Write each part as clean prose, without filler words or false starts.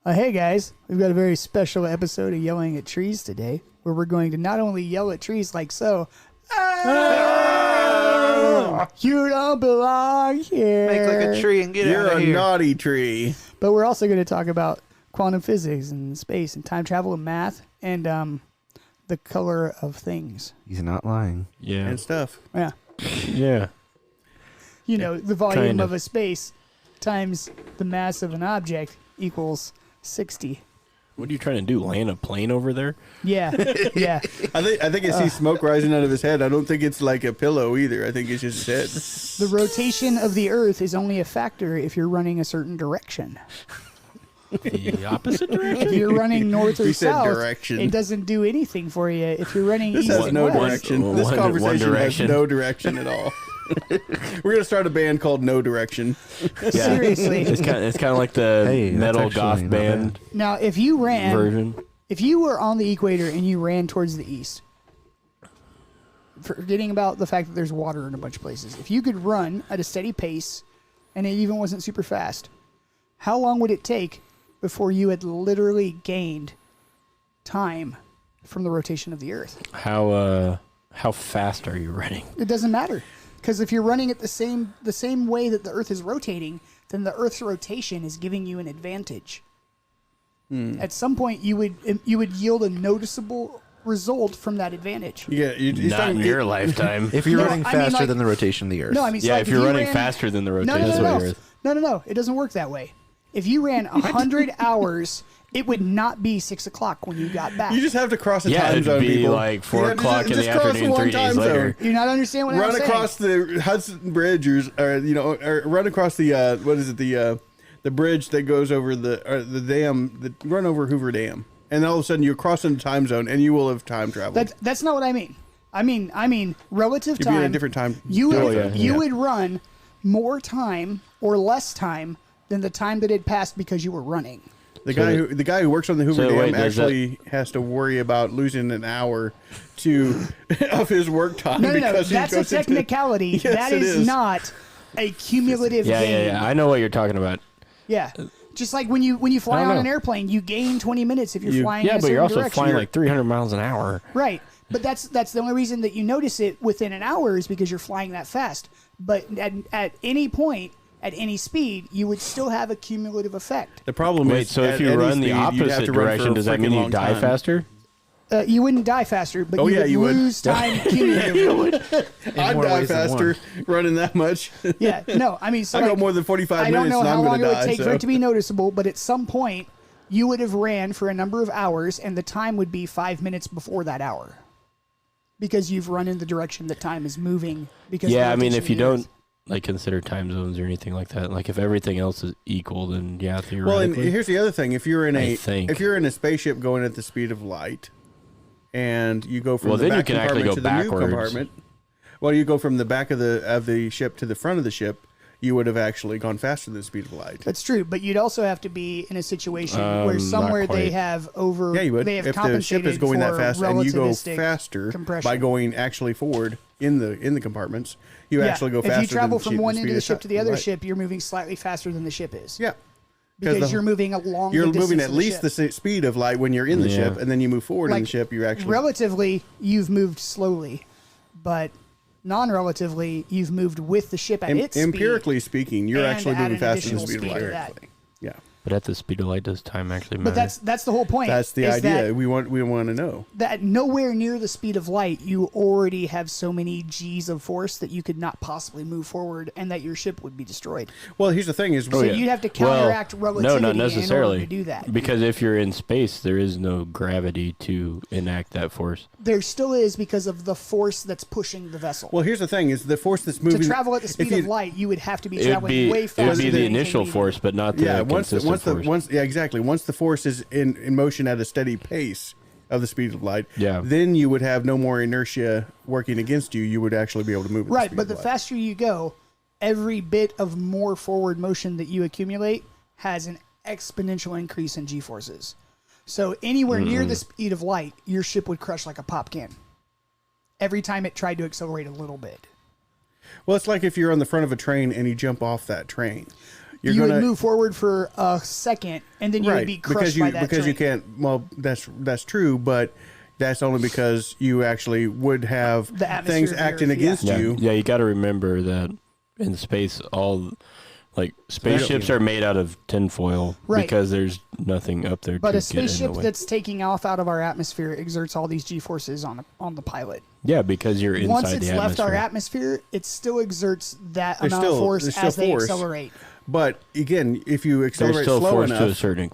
Hey guys, we've got a very special episode of Yelling at Trees today, where we're going to not only yell at trees like so, you don't belong here. Make like a tree and get out of here. You're a naughty tree. But we're also going to talk about quantum physics and space and time travel and math and the color of things. He's not lying. Yeah. And stuff. Yeah. Yeah. You know, the volume Kinda. of a space times the mass of an object equals 60. What are you trying to do? Land a plane over there? Yeah. Yeah. I think I see smoke rising out of his head. I don't think it's like a pillow either. I think it's just his head. The rotation of the Earth is only a factor if you're running a certain direction. The opposite direction? If you're running north or We said south, direction. it doesn't do anything for you. If you're running This east has and no west, direction. This One conversation has direction. no direction at all. We're going to start a band called No Direction. seriously. It's kind of like the Hey, that's metal actually goth not band Now, if you ran, version. if you were on the equator and you ran towards the east, forgetting about the fact that there's water in a bunch of places, if you could run at a steady pace and it even wasn't super fast, how long would it take before you had literally gained time from the rotation of the Earth? How fast are you running? It doesn't matter, because if you're running it the same way that the Earth is rotating, then the Earth's rotation is giving you an advantage. At some point, you would yield a noticeable result from that advantage. Yeah, he's Not talking, in your lifetime. If you're No, running I mean, faster like- than the rotation of the Earth. No, I mean, so Yeah, like if you're running ran, faster than the no, rotation no, of no, the no, Earth. no, it doesn't work that way. If you ran 100 hours, it would not be 6 o'clock when you got back. You just have to cross a Yeah, time it'd zone, be people. like 4 Yeah, o'clock in just the cross afternoon, one 3 days time later. zone. You're not understanding what I'm Run saying. across the Hudson Bridge, or run across the what is it, the bridge that goes over the dam, run over Hoover Dam, and all of a sudden you cross into time zone, and you will have time traveled. That's not what I mean. I mean relative You'd time. be in a different time. You would, yeah, you yeah. would run more time or less time than the time that had passed because you were running. The guy who works on the Hoover So Dam wait, does actually has to worry about losing an hour of his work time No, because he that's a goes into- technicality. Yes, That it is not a cumulative Yeah, gain. yeah. I know what you're talking about. Yeah. Just like when you fly I don't on know. an airplane, you gain 20 minutes if you're flying Yeah, in a but you're certain also direction. flying like 300 miles an hour. Right. But that's the only reason that you notice it within an hour is because you're flying that fast. But at any point, at any speed, you would still have a cumulative effect. The problem Wait, is, so if at you any run the speed, you'd have opposite to run for direction, a does that freaking mean you long die time. faster? You wouldn't die faster, but Oh, you yeah, would you would. lose time cumulatively. I'd more die ways than faster running that much. Yeah, no, I mean, so I go like, more than 45 I don't minutes know and how I'm long going to it die. would take so. for it to be noticeable, but at some point, you would have ran for a number of hours, and the time would be 5 minutes before that hour. Because you've run in the direction that time is moving. Because of the Yeah, I mean, rotation if you of the Earth. don't like consider time zones or anything like that, like if everything else is equal, then yeah, Well, theoretically. and here's the other thing: if you're in I think. if you're in a spaceship going at the speed of light, and you go from Well, the then you back can actually compartment go to the new backwards. compartment, well, you go from the back of the ship to the front of the ship, you would have actually gone faster than the speed of light. That's true, but you'd also have to be in a situation where Not somewhere they quite. have over. Yeah, you would. They have If the compensated ship is going that for fast and you go relativistic faster compression. by going actually forward in the compartments, you actually go faster. If you travel than from one end of the ship to the other light. ship, you're moving slightly faster than the ship is. Yeah, because you're moving along. You're the moving distance at of least the the speed of light when you're in the Yeah. ship, and then you move forward in Like, the ship. You actually relatively, you've moved slowly, but non-relatively, you've moved with the ship at its speed. empirically speaking, you're and actually add moving an faster than the additional speed of speed light. to that. Yeah, but at the speed of light, does time actually matter? But that's the whole point. that's the is idea. that We want to know. that nowhere near the speed of light, you already have so many G's of force that you could not possibly move forward, and that your ship would be destroyed. Well, here's the thing: is So you'd have to counteract relativity No, not in order necessarily. to do that. Because if you're in space, there is no gravity to enact that force. There still is because of the force that's pushing the vessel. well, here's the thing: is the force that's to moving travel at the if speed you- of light, you would have to be It would traveling be way faster. it would be than the anything initial medium. force, but not the consistent force. Exactly. Once the force is in motion at a steady pace of the speed of light, Yeah. then you would have no more inertia working against you. You would actually be able to move. At Right, the speed but of the light. faster you go, every bit of more forward motion that you accumulate has an exponential increase in g-forces. So anywhere near the speed of light, your ship would crush like a pop can. Every time it tried to accelerate a little bit. Well, it's like if you're on the front of a train and you jump off that train. You're you gonna would move forward for a second, and then you would be crushed by that because you train. can't. Well, that's true, but that's only because you actually would have The atmosphere things of the acting Earth, against Yeah, you. yeah, you got to remember that in space, all like spaceships are made out of tinfoil Right. because there's nothing up there. But to a get in the spaceship way. that's taking off out of our atmosphere exerts all these G-forces on the pilot. Yeah, because you're inside Once it's the left atmosphere. our atmosphere, it still exerts that There's amount still- of force there's as still they force. accelerate. But again, if you They're accelerate still slow forced enough, to a certain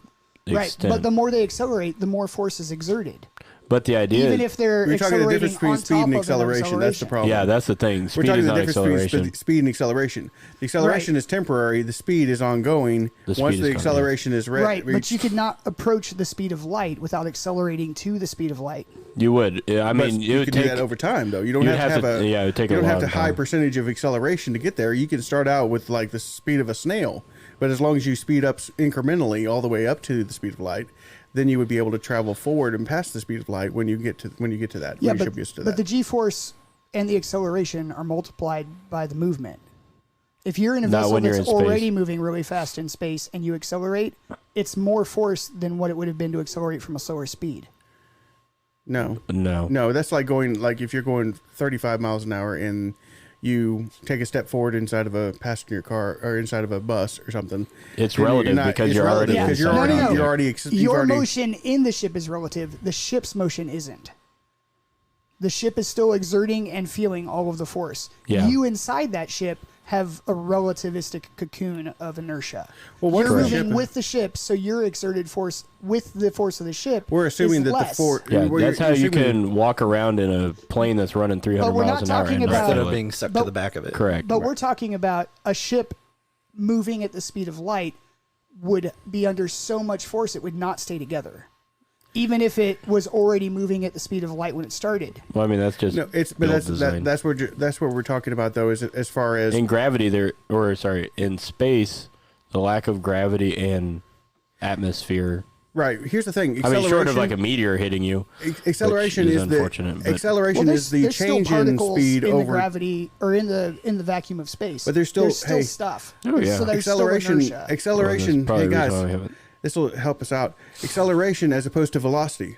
Right, extent. but the more they accelerate, the more force is exerted. But the idea, Even if they're we're talking the accelerating difference between on speed top and of acceleration. That's the problem. yeah, that's the thing. We're Speed talking is the not difference acceleration. between speed and acceleration. The acceleration Right. is temporary. The speed is ongoing. The speed Once is the gone, acceleration is Right, but reached, you could not approach the speed of light without accelerating to the speed of light. You would. Yeah, I but mean, you it would can take. do that over time, though. You don't you'd have to have a. yeah, it would take you a don't have long to high time. percentage of acceleration to get there. You can start out with like the speed of a snail, but as long as you speed up incrementally all the way up to the speed of light, then you would be able to travel forward and past the speed of light when you get to that. Yeah, when your but, ship gets to but that. the G-force and the acceleration are multiplied by the movement. If you're in a Not vessel when you're that's in space. already moving really fast in space and you accelerate, it's more force than what it would have been to accelerate from a slower speed. No, No. that's like going like if you're going 35 miles an hour and you take a step forward inside of a passenger car or inside of a bus or something. It's then relative because it's you're already relative because inside. No. you're already you've Your already- motion in the ship is relative. The ship's motion isn't. The ship is still exerting and feeling all of the force. Yeah. You inside that ship have a relativistic cocoon of inertia. Well, what You're is the moving ship- with the ship, so your exerted force with the force of the ship. We're assuming is that less. the force. Yeah, that's how you can walk around in a plane that's running 300 But we're miles not an hour. talking and not about- Instead feel of it. being stuck But- to the back of it. Correct. But we're talking about a ship moving at the speed of light would be under so much force it would not stay together. Even if it was already moving at the speed of light when it started. Well, I mean, that's just No, it's but build that's design. that's what we're talking about though. Is as far as in gravity in space, the lack of gravity and atmosphere. right. Here's the thing. I mean, short of like a meteor hitting you. Acceleration which is the unfortunate, but- acceleration Well, is the there's still change in particles speed in the over gravity or in the vacuum of space. But there's still- still hey. stuff. Oh, yeah. So there's acceleration. Still inertia. Acceleration. Well, that's probably Hey the reason why we guys, haven't- this will help us out. Acceleration as opposed to velocity.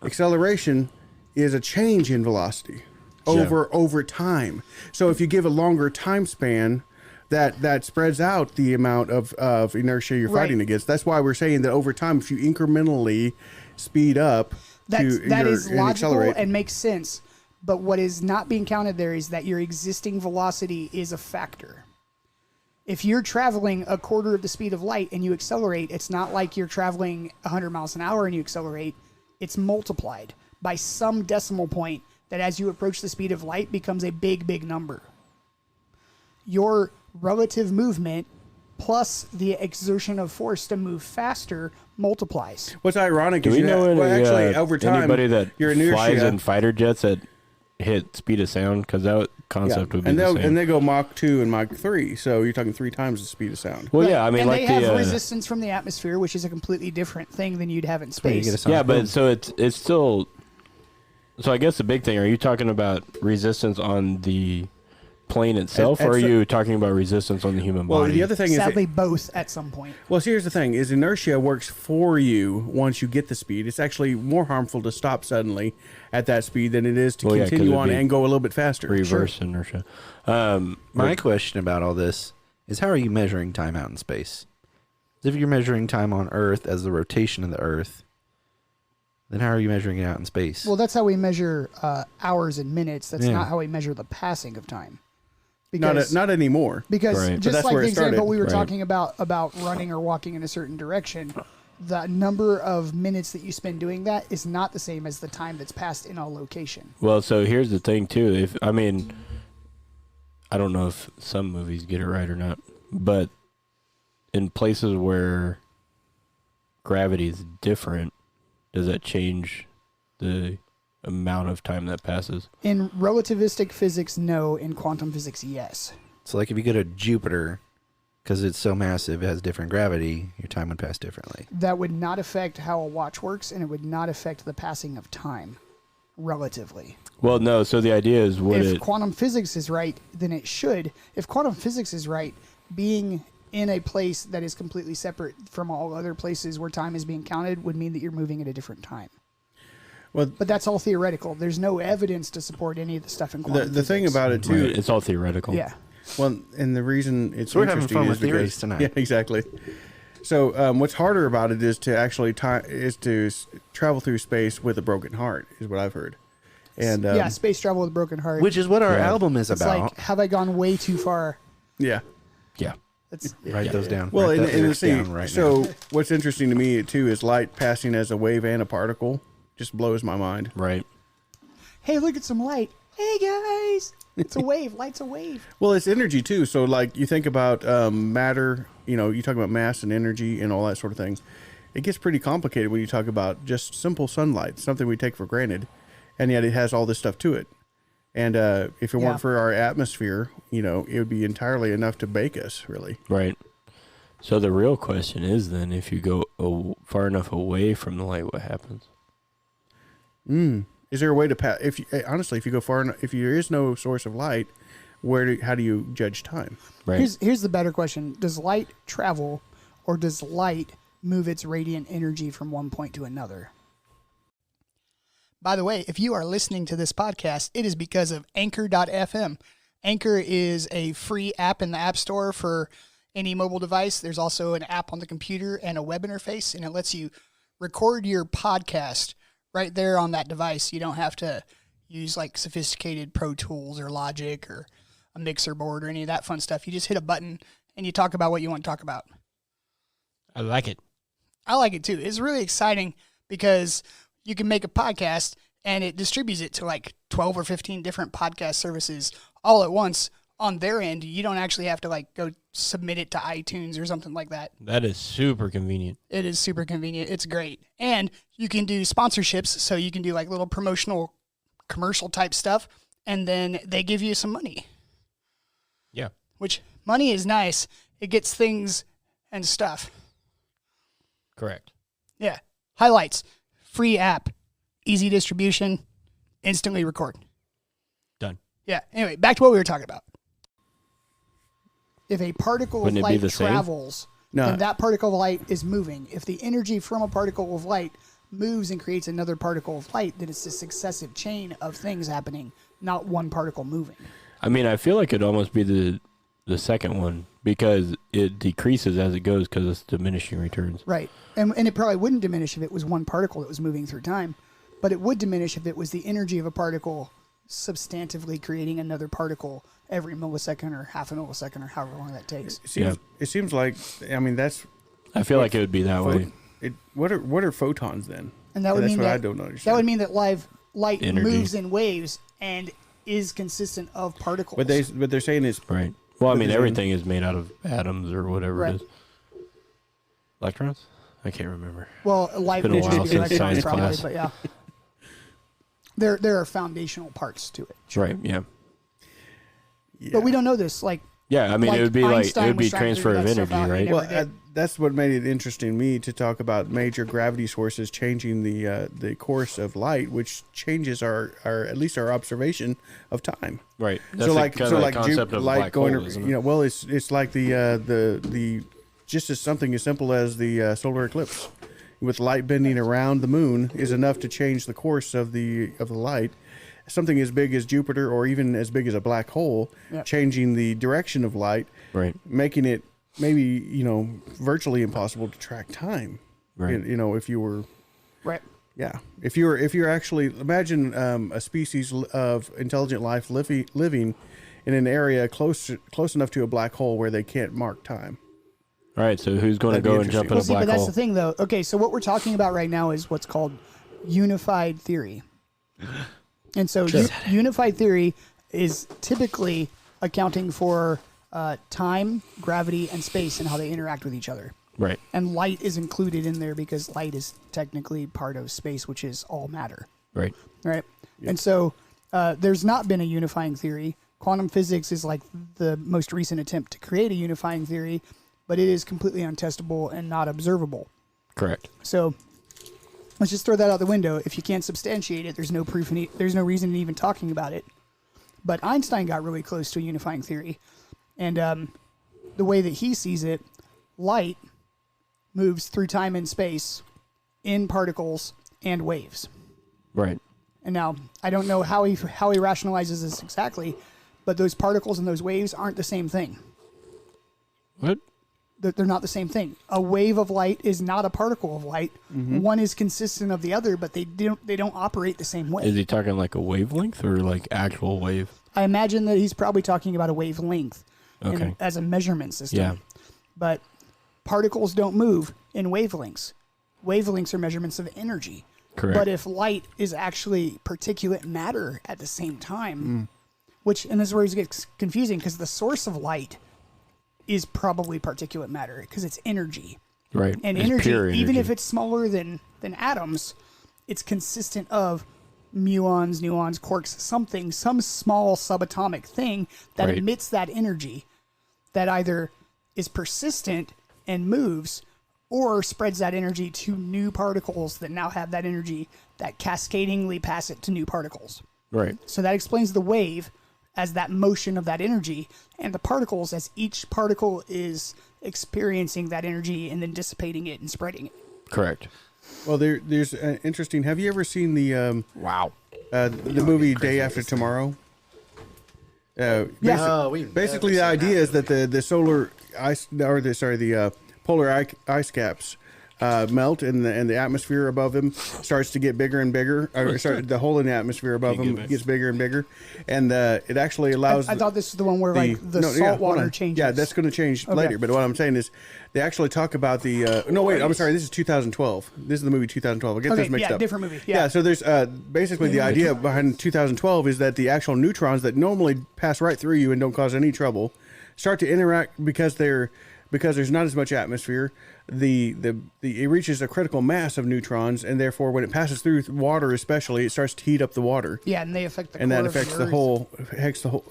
Acceleration is a change in velocity over time. So if you give a longer time span, that spreads out the amount of inertia you're Right. fighting against. That's why we're saying that over time, if you incrementally speed up That is and logical accelerate, and makes sense. But what is not being counted there is that your existing velocity is a factor. If you're traveling a quarter of the speed of light and you accelerate, it's not like you're traveling 100 miles an hour and you accelerate. It's multiplied by some decimal point that as you approach the speed of light becomes a big, big number. Your relative movement plus the exertion of force to move faster multiplies. what's ironic Do is we know actually over time anybody that your flies inertia in fighter jets that hit speed of sound? Because that concept would be and the they'll same. and they go Mach 2 and Mach 3, so you're talking 3 times the speed of sound. well, yeah, I mean, and like they have the resistance from the atmosphere, which is a completely different thing than you'd have in where you space. get a sound yeah, but boom. so it's still. So I guess the big thing: are you talking about resistance on the plane itself, or are you talking about resistance on the human Well, body? the other thing Sadly, is both at some point. well, see, here's the thing: is inertia works for you once you get the speed. It's actually more harmful to stop suddenly at that speed than it is to Well, yeah, 'cause continue it'd on be and go a little bit faster. reverse inertia. My question about all this is, how are you measuring time out in space? If you're measuring time on Earth as the rotation of the Earth, then how are you measuring it out in space? Well, that's how we measure hours and minutes. That's Yeah. not how we measure the passing of time. Not anymore. Because Right. But just that's like where the it started. example we were Right. talking about running or walking in a certain direction, the number of minutes that you spend doing that is not the same as the time that's passed in a location. Well, so here's the thing too. I don't know if some movies get it right or not, but in places where gravity is different, does that change the amount of time that passes? In relativistic physics, no. In quantum physics, yes. So, like, if you go to Jupiter, because it's so massive, it has different gravity, your time would pass differently. That would not affect how a watch works, and it would not affect the passing of time relatively. Well, no. So the idea is, If quantum physics is right, then it should. If quantum physics is right, being in a place that is completely separate from all other places where time is being counted would mean that you're moving at a different time. Well, But that's all theoretical. There's no evidence to support any of the stuff in quantum the thing physics. about it too, Right. It's all theoretical. Yeah. well, and the reason it's So we're having interesting fun is with theories because, tonight. Yeah, exactly. So what's harder about it is to actually travel through space with a broken heart, is what I've heard. And Yeah, space travel with a broken heart. Which is what our Yeah. album is it's about. like, have I gone way too far? yeah. Yeah. That's, Write those down. Well, Write and, that and lyrics see, down right so now. what's interesting to me too is light passing as a wave and a particle just blows my mind. Right. Hey, look at some light. Hey, guys. It's a wave. Light's a wave. Well, it's energy too. So, like, you think about matter, you talk about mass and energy and all that sort of thing. It gets pretty complicated when you talk about just simple sunlight, something we take for granted, and yet it has all this stuff to it. And if it Yeah. weren't for our atmosphere, it would be entirely enough to bake us, really. Right. So the real question is then, if you go far enough away from the light, what happens? Is there a way to pass? Honestly, if you go far enough, if there is no source of light, how do you judge time? Right. Here's the better question. Does light travel, or does light move its radiant energy from one point to another? By the way, if you are listening to this podcast, it is because of Anchor.fm. Anchor is a free app in the App Store for any mobile device. There's also an app on the computer and a web interface, and it lets you record your podcast right there on that device. You don't have to use like sophisticated Pro Tools or Logic or a mixer board or any of that fun stuff. You just hit a button and you talk about what you want to talk about. I like it. I like it too. It's really exciting because you can make a podcast and it distributes it to like 12 or 15 different podcast services all at once on their end. You don't actually have to like go submit it to iTunes or something like that. That is super convenient. It is super convenient. It's great. And you can do sponsorships. So you can do like little promotional commercial type stuff. And then they give you some money. Yeah. Which money is nice. It gets things and stuff. Correct. Yeah. Highlights. Free app. Easy distribution. Instantly record. Done. Yeah. Anyway, back to what we were talking about. If a particle Wouldn't of it be light the same? travels, No. then that particle of light is moving. If the energy from a particle of light moves and creates another particle of light, then it's a successive chain of things happening, not one particle moving. I mean, I feel like it'd almost be the second one because it decreases as it goes because it's diminishing returns. Right. And it probably wouldn't diminish if it was one particle that was moving through time, but it would diminish if it was the energy of a particle substantively creating another particle every millisecond or half a millisecond or however long that takes. It seems like, that's I feel like it would be that way. What are photons then? And that would that's mean what that I don't understand. that would mean that light Energy. moves in waves and is consistent of particles. But they're saying it's Right. Well, I mean, But everything is made out of atoms or whatever Right. it is. Electrons? I can't remember. well, light been a would just while be since electrons science probably, class. but yeah. There are foundational parts to it. Right. Yeah. yeah. But we don't know this. Yeah. I mean, Like it would be Einstein it would be was trying to transfer figure of that stuff energy, out, right? and Well, never did. that's what made it interesting to me to talk about major gravity sources changing the course of light, which changes our at least our observation of time. Right. That's so the like kind so of like concept of a light black going, hole, isn't it? well, it's like the just as something as simple as the solar eclipse, with light bending around the moon is enough to change the course of the light. Something as big as Jupiter or even as big as a black hole, Yeah. changing the direction of light, Right. making it maybe virtually impossible to track time. Right. If you were Right. yeah, if you're actually imagine a species of intelligent life living in an area close enough to a black hole where they can't mark time. All right. So who's going to That'd be go and jump in interesting. a Well, see, black but that's hole? the thing, though. Okay, so what we're talking about right now is what's called unified theory. And so unified theory is typically accounting for time, gravity, and space and how they interact with each other. Right. And light is included in there because light is technically part of space, which is all matter. Right. Right? And so there's not been a unifying theory. Quantum physics is like the most recent attempt to create a unifying theory, but it is completely untestable and not observable. Correct. So let's just throw that out the window. If you can't substantiate it, there's no proof, there's no reason in even talking about it. But Einstein got really close to a unifying theory. And the way that he sees it, light moves through time and space in particles and waves. Right. And now, I don't know how he rationalizes this exactly, but those particles and those waves aren't the same thing. What? They're not the same thing. A wave of light is not a particle of light. One is consistent of the other, but they don't operate the same way. Is he talking like a wavelength or like actual wave? I imagine that he's probably talking about a wavelength Okay. as a measurement system. Yeah. But particles don't move in wavelengths. Wavelengths are measurements of energy. Correct. But if light is actually particulate matter at the same time, and this is where it gets confusing because the source of light is probably particulate matter because it's energy. Right. And It's energy, pure even energy. if it's smaller than atoms, it's consistent of muons, nuons, quarks, some small subatomic thing that Right. emits that energy that either is persistent and moves or spreads that energy to new particles that now have that energy that cascadingly pass it to new particles. Right. So that explains the wave as that motion of that energy, and the particles as each particle is experiencing that energy and then dissipating it and spreading it. Correct. Well, there's interesting. Have you ever seen the Wow. the movie Day After Tomorrow? Basically, the idea is that the solar ice, or the polar ice caps melt, and the atmosphere above them starts to get bigger and bigger. The hole in the atmosphere above them gets bigger and bigger, and it actually allows. I thought this was the one where the salt water changes. Yeah, that's going to change later. But what I'm saying is, they actually talk about the. No, wait. I'm sorry. This is 2012. This is the movie 2012. I get this mixed up. Different movie. Yeah. So there's basically the idea behind 2012 is that the actual neutrons that normally pass right through you and don't cause any trouble start to interact because there's not as much atmosphere. It reaches a critical mass of neutrons, and therefore, when it passes through water, especially, it starts to heat up the water. Yeah, and they affect the core And that of affects the Earth.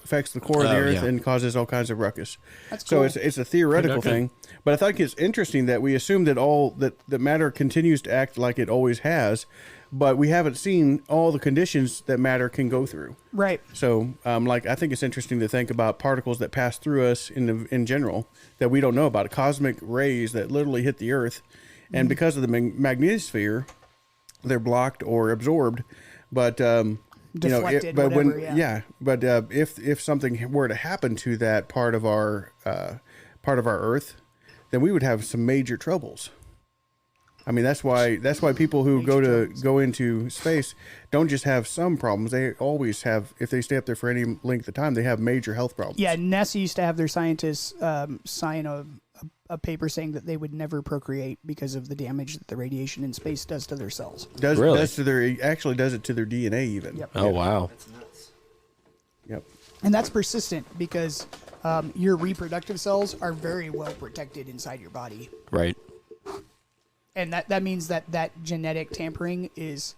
affects the core of the Earth yeah. and causes all kinds of ruckus. That's So cool. it's a theoretical Okay. thing, but I think it's interesting that we assume that matter continues to act like it always has, but we haven't seen all the conditions that matter can go through. Right. So, I think it's interesting to think about particles that pass through us in general that we don't know about. Cosmic rays that literally hit the Earth, and because of the magnetosphere, they're blocked or absorbed. But Deflected, but whatever, but if something were to happen to that part of our Earth, then we would have some major troubles. I mean, that's why people who go into space don't just have some problems. They always have, if they stay up there for any length of time, they have major health problems. Yeah, NASA used to have their scientists sign a paper saying that they would never procreate because of the damage that the radiation in space does to their cells. Really? Does it to their DNA even. Yep. Oh, wow. Yep. And that's persistent because your reproductive cells are very well protected inside your body. Right. And that means that genetic tampering is,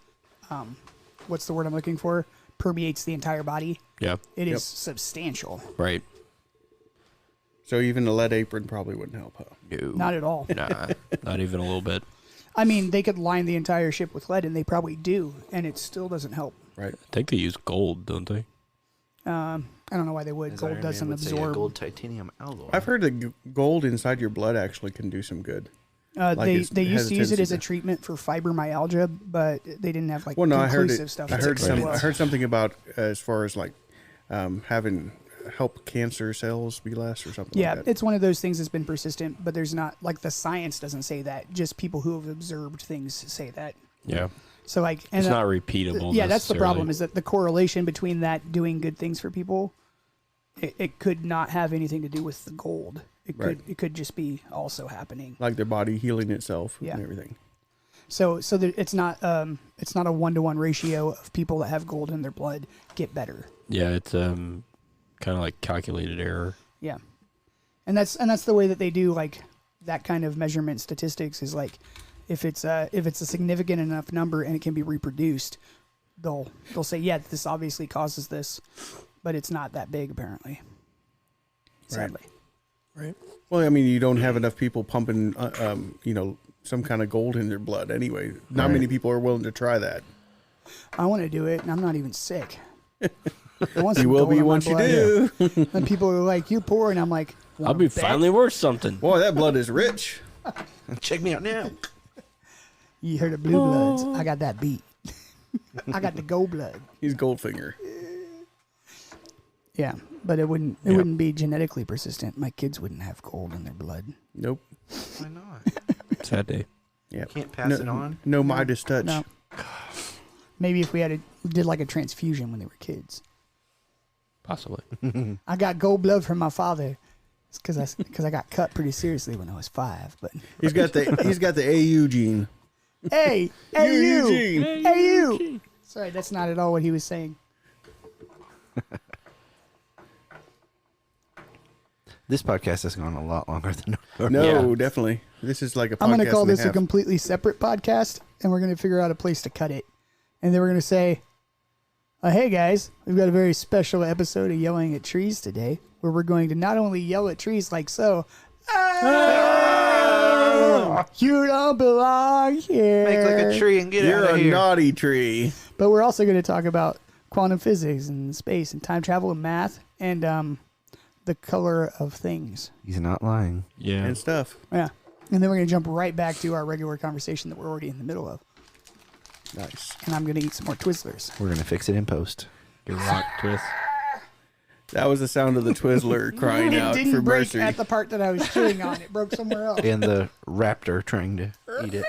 what's the word I'm looking for? Permeates the entire body. Yeah. It is substantial. Right. So even a lead apron probably wouldn't help, huh? No. Not at all. Nah. Not even a little bit. I mean, they could line the entire ship with lead, and they probably do, and it still doesn't help. Right. I think they use gold, don't they? I don't know why they would. As Gold Iron Man doesn't would say, a absorb. gold titanium alloy. I've heard that gold inside your blood actually can do some good. They it used has to a use it tendency as a to- treatment for fibromyalgia, but they didn't have Well, no, I heard conclusive it. stuff. I heard to say, I heard something about as far as like having help cancer cells be less or something. Yeah, like that. it's one of those things that's been persistent, but there's not like the science doesn't say that. Just people who have observed things say that. Yeah. So like, and It's not repeatable. yeah, that's the problem. necessarily. Is that the correlation between that doing good things for people? It could not have anything to do with the gold. It could just be also happening. Like their body healing itself Yeah. and everything. So it's not a 1-to-1 ratio of people that have gold in their blood get better. Yeah, it's kind of like calculated error. Yeah, and that's the way that they do like that kind of measurement statistics is like if it's a significant enough number and it can be reproduced, they'll say this obviously causes this, but it's not that big apparently. Sadly, Right. Well, I mean, you don't have enough people pumping, some kind of gold in their blood anyway. Not Right. many people are willing to try that. I want to do it, and I'm not even sick. I want You some will gold be in my once you blood. do. And people are like, "You're poor," and I'm like, I'll be "Bet." finally worth something. Boy, that blood is rich. Check me out now. You heard of blue bloods? I got that beat. I got the gold blood. He's Goldfinger. Yeah, but it wouldn't be genetically persistent. My kids wouldn't have gold in their blood. Nope. Why not? Sad day. Yeah. Can't pass it on. No Midas touch. No. Maybe if we did like a transfusion when they were kids. Possibly. I got gold blood from my father. It's because I got cut pretty seriously when I was 5. But He's got the AU gene. hey, you, Eugene. hey you. Sorry, that's not at all what he was saying. This podcast has gone a lot longer than No, Yeah. definitely. This is like a podcast. I'm going to call and this a half. completely separate podcast, and we're going to figure out a place to cut it. And then we're going to say, hey guys, we've got a very special episode of Yelling at Trees today, where we're going to not only yell at trees like so, "Ah, you don't belong here. Make like a tree and get You're out of a here. naughty tree. But we're also going to talk about quantum physics and space and time travel and math and the color of things. He's not lying. Yeah. And stuff. Yeah. And then we're going to jump right back to our regular conversation that we're already in the middle of. Nice. And I'm going to eat some more Twizzlers. We're gonna fix it in post. Your rock twist. That was the sound of the Twizzler crying It out didn't for break mercy. at the part that I was chewing on. It broke somewhere else. And the raptor trying to eat it.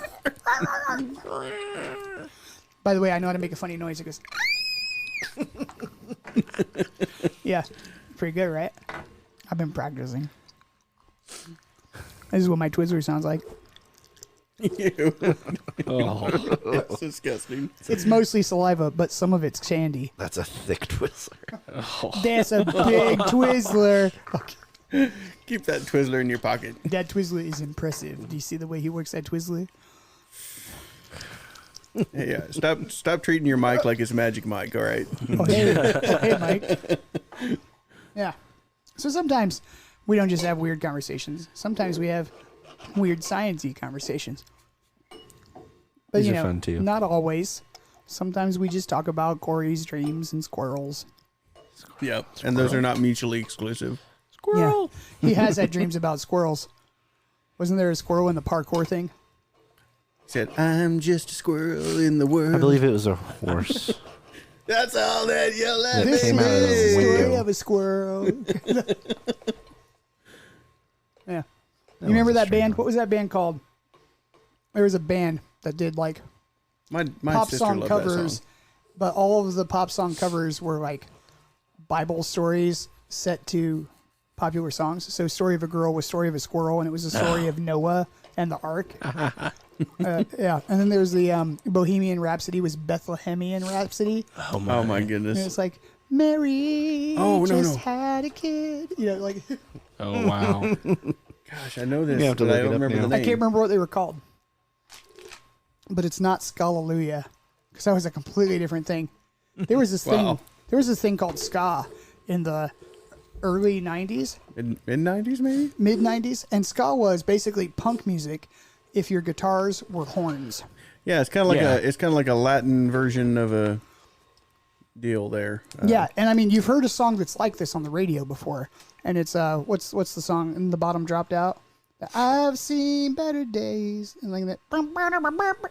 By the way, I know how to make a funny noise. It goes. Yeah, pretty good, right? I've been practicing. This is what my Twizzler sounds like. Ew. Oh. That's disgusting. It's mostly saliva, but some of it's candy. That's a thick Twizzler. That's a big Twizzler. Okay. Keep that Twizzler in your pocket. That Twizzler is impressive. Do you see the way he works that Twizzler? Hey, yeah. Stop treating your mic like it's Magic Mike, all right? Oh, hey, Mike. Yeah. So sometimes we don't just have weird conversations. Sometimes we have weird science-y conversations. But These you are know, fun, too. not always. Sometimes we just talk about Corey's dreams and squirrels. Yep. And those are not mutually exclusive. Yeah. He has had dreams about squirrels. Wasn't there a squirrel in the parkour thing? He said, I'm just a squirrel in the world. I believe it was a horse. That's all that you let That me came out of the is the window. story of a squirrel. Yeah. You remember was a that strange band? one. What was that band called? There was a band that did like My pop sister song loved covers, that song. but all of the pop song covers were like Bible stories set to popular songs. So Story of a Girl was Story of a Squirrel, and it was the story of Noah and the Ark. Yeah. And then there's the Bohemian Rhapsody was Bethlehemian Rhapsody. Oh my And goodness. it's like, Mary Oh, no, just no. had a kid. You know, like, Oh, wow. Gosh, I know this, You have to but I look it don't up remember now. the I name. can't remember what they were called. But it's not Scalleluia, because that was a completely different thing. There was this Wow. thing. There was this thing called ska in the early '90s, Mid-90s, maybe? mid '90s, and ska was basically punk music if your guitars were horns. Yeah, it's kind of like Yeah. like a Latin version of a deal there. Yeah, and I mean, you've heard a song that's like this on the radio before, and it's what's the song? And the bottom dropped out. I've seen better days, and like that.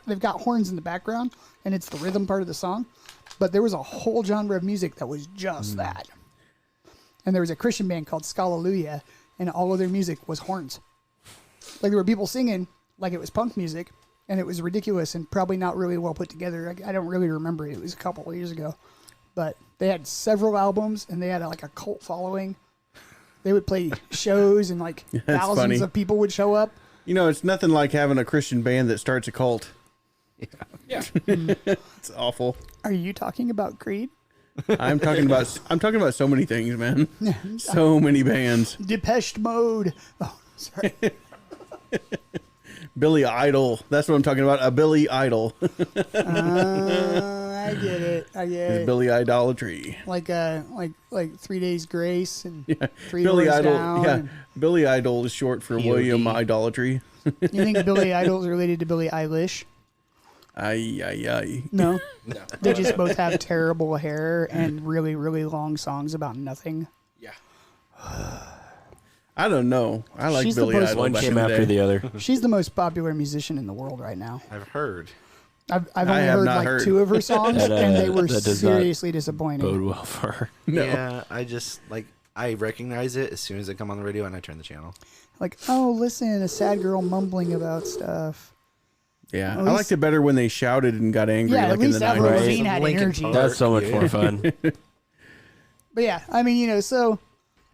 They've got horns in the background, and it's the rhythm part of the song. But there was a whole genre of music that was just that. And there was a Christian band called Scalleluia, and all of their music was horns. Like there were people singing like it was punk music, and it was ridiculous and probably not really well put together. I don't really remember it. It was a couple of years ago. But they had several albums, and they had like a cult following. They would play shows, and like thousands funny. of people would show up. You know, it's nothing like having a Christian band that starts a cult. Yeah. It's awful. Are you talking about Creed? I'm talking about so many things, man. So many bands. Depeche Mode. Oh, sorry. Billy Idol. That's what I'm talking about. A Billy Idol. I get it. I get It's it. Billy Idolatry. Like 3 Days Grace and Three Billy Doors Idol. Down. Yeah. and- Billy Idol is short for POD. William Idolatry. You think Billy Idol is related to Billie Eilish? Ay, ay, ay. No. They just both have terrible hair and really, really long songs about nothing. Yeah. I don't know. I like She's the Billy most- Idol. One back came in the after day. the other. She's the most popular musician in the world right now. I've heard. I've I only have heard not like heard. 2 of her songs, That, and they were that does not seriously disappointing. Bode well for her. No. Yeah, I just like I recognize it as soon as it come on the radio and I turn the channel. Like, oh, listen, a sad girl mumbling about stuff. Yeah, At I least- liked it better when they shouted and got angry, Yeah, at like in least the Avril 90s. Lavigne had Linkin energy. Park. That's so much Yeah. more fun. But yeah, I mean, so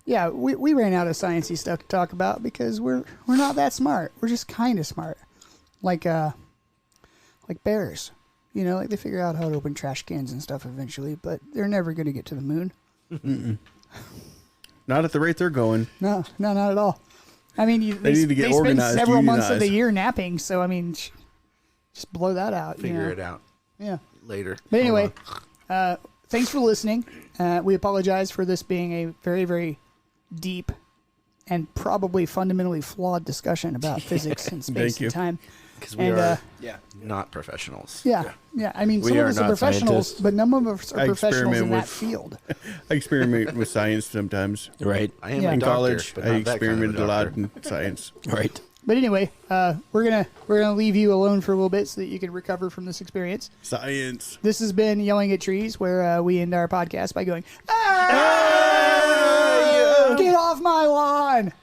yeah, we ran out of sciencey stuff to talk about because we're not that smart. We're just kind of smart, like bears. Like they figure out how to open trash cans and stuff eventually, but they're never going to get to the moon. Not at the rate they're going. No, not at all. I mean, They need to get they spend organized, several months of the unionized. year napping, so I mean, just blow that out. Figure it out Yeah. later. But anyway, thanks for listening. We apologize for this being a very, very deep and probably fundamentally flawed discussion about physics and space Thank you. and time. Because we And, are not professionals. Yeah. I mean, We some of are us are not professionals, scientists. but none of us are I professionals in experiment that with- field. I experiment with science sometimes. Right. I am Yeah. a In doctor, college, but I not that kind of experimented a lot doctor. in science. Right. But anyway, we're gonna leave you alone for a little bit so that you can recover from this experience. Science. This has been Yelling at Trees, where we end our podcast by going, "Ah! Get off my lawn!"